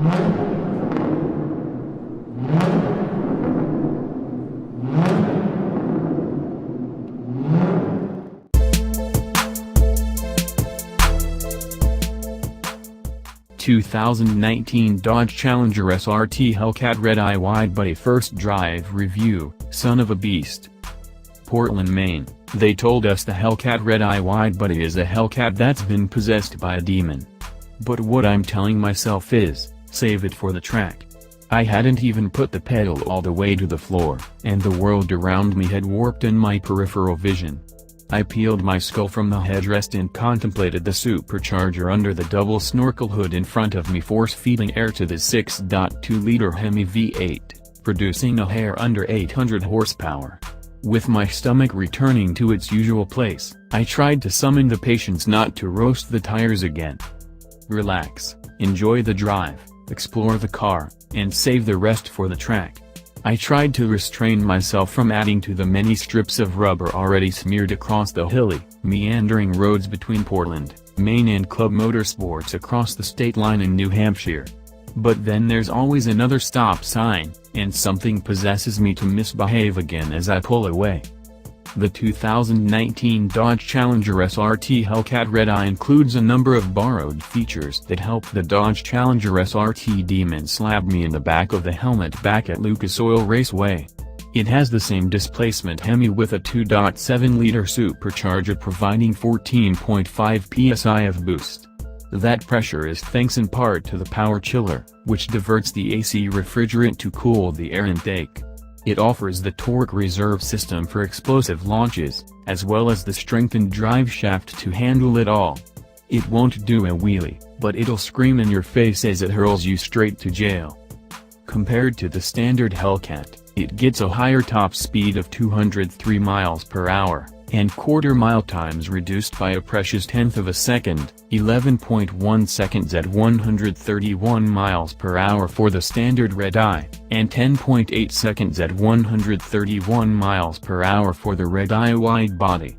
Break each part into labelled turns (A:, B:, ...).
A: (2019) Dodge Challenger SRT Hellcat Redeye Widebody First Drive Review. Son of a beast. Portland, Maine. They told us the Hellcat Redeye Widebody is a Hellcat that's been possessed by a demon. But what I'm telling myself is, save it for the track. I hadn't even put the pedal all the way to the floor, and the world around me had warped in my peripheral vision. I peeled my skull from the headrest and contemplated the supercharger under the double-snorkel hood in front of me, force-feeding air to the 6.2-liter Hemi V8, producing a hair under 800 horsepower. With my stomach returning to its usual place, I tried to summon the patience not to roast the tires again. Relax, enjoy the drive, explore the car, and save the rest for the track. I tried to restrain myself from adding to the many strips of rubber already smeared across the hilly, meandering roads between Portland, Maine and Club Motorsports across the state line in New Hampshire. But then there's always another stop sign, and something possesses me to misbehave again as I pull away. The 2019 Dodge Challenger SRT Hellcat Redeye includes a number of borrowed features that help the Dodge Challenger SRT demon slap me in the back of the helmet back at Lucas Oil Raceway. It has the same displacement Hemi with a 2.7-liter supercharger providing 14.5 psi of boost. That pressure is thanks in part to the power chiller, which diverts the AC refrigerant to cool the air intake. It offers the torque reserve system for explosive launches, as well as the strengthened drive shaft to handle it all. It won't do a wheelie, but it'll scream in your face as it hurls you straight to jail. Compared to the standard Hellcat, it gets a higher top speed of 203 miles per hour, and quarter-mile times reduced by a precious tenth of a second, 11.1 seconds at 131 miles per hour for the standard Redeye, and 10.8 seconds at 131 miles per hour for the Redeye Widebody.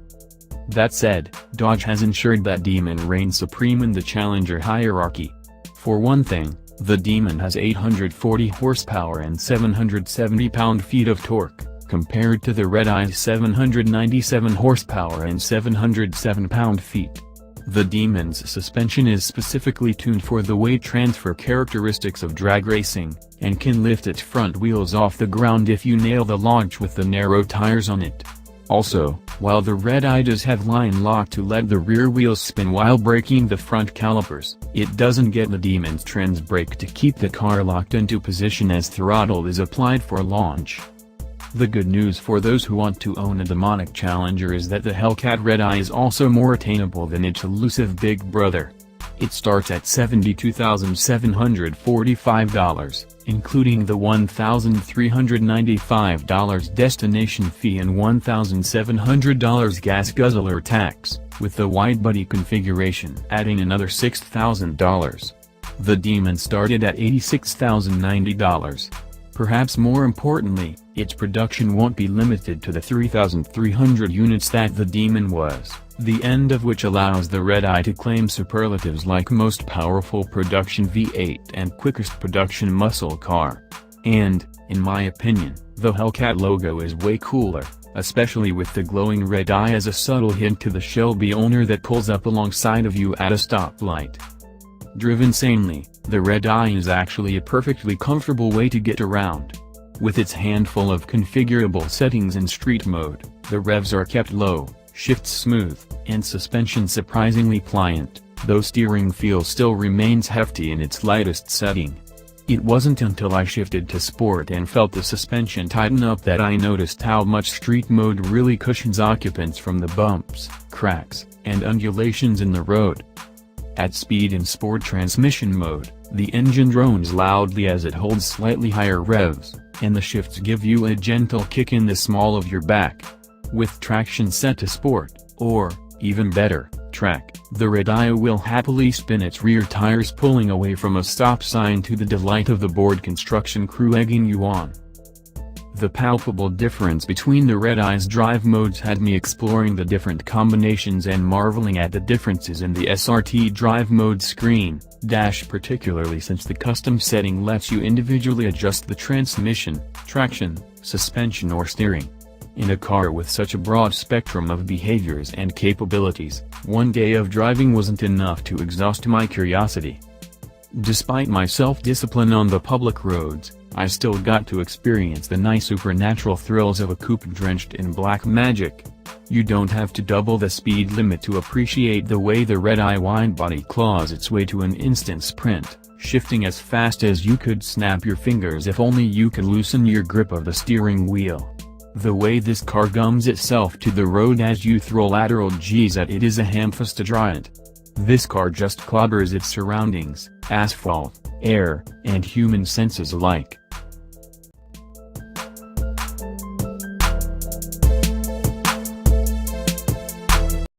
A: That said, Dodge has ensured that Demon reigns supreme in the Challenger hierarchy. For one thing, the Demon has 840 horsepower and 770 pound-feet of torque, compared to the Redeye's 797 horsepower and 707 pound-feet. The Demon's suspension is specifically tuned for the weight transfer characteristics of drag racing, and can lift its front wheels off the ground if you nail the launch with the narrow tires on it. Also, while the Redeye does have line lock to let the rear wheels spin while braking the front calipers, it doesn't get the Demon's trans brake to keep the car locked into position as throttle is applied for launch. The good news for those who want to own a demonic Challenger is that the Hellcat Redeye is also more attainable than its elusive big brother. It starts at $72,745, including the $1,395 destination fee and $1,700 gas guzzler tax, with the widebody configuration adding another $6,000. The Demon started at $86,090. Perhaps more importantly, its production won't be limited to the 3,300 units that the Demon was, the end of which allows the Redeye to claim superlatives like most powerful production V8 and quickest production muscle car. And, in my opinion, the Hellcat logo is way cooler, especially with the glowing red eye as a subtle hint to the Shelby owner that pulls up alongside of you at a stoplight. Driven sanely, the Redeye is actually a perfectly comfortable way to get around. With its handful of configurable settings in street mode, the revs are kept low, shifts smooth, and suspension surprisingly pliant, though steering feel still remains hefty in its lightest setting. It wasn't until I shifted to sport and felt the suspension tighten up that I noticed how much street mode really cushions occupants from the bumps, cracks, and undulations in the road. At speed and sport transmission mode, the engine drones loudly as it holds slightly higher revs, and the shifts give you a gentle kick in the small of your back. With traction set to sport, or, even better, track, the Redeye will happily spin its rear tires pulling away from a stop sign to the delight of the bored construction crew egging you on. The palpable difference between the Redeye's drive modes had me exploring the different combinations and marveling at the differences in the SRT drive mode screen, particularly since the custom setting lets you individually adjust the transmission, traction, suspension or steering. In a car with such a broad spectrum of behaviors and capabilities, one day of driving wasn't enough to exhaust my curiosity. Despite my self-discipline on the public roads, I still got to experience the nice supernatural thrills of a coupe drenched in black magic. You don't have to double the speed limit to appreciate the way the Redeye Widebody claws its way to an instant sprint, shifting as fast as you could snap your fingers if only you could loosen your grip of the steering wheel. The way this car gums itself to the road as you throw lateral G's at it is a hamfest to giant. This car just clobbers its surroundings, asphalt, air, and human senses alike.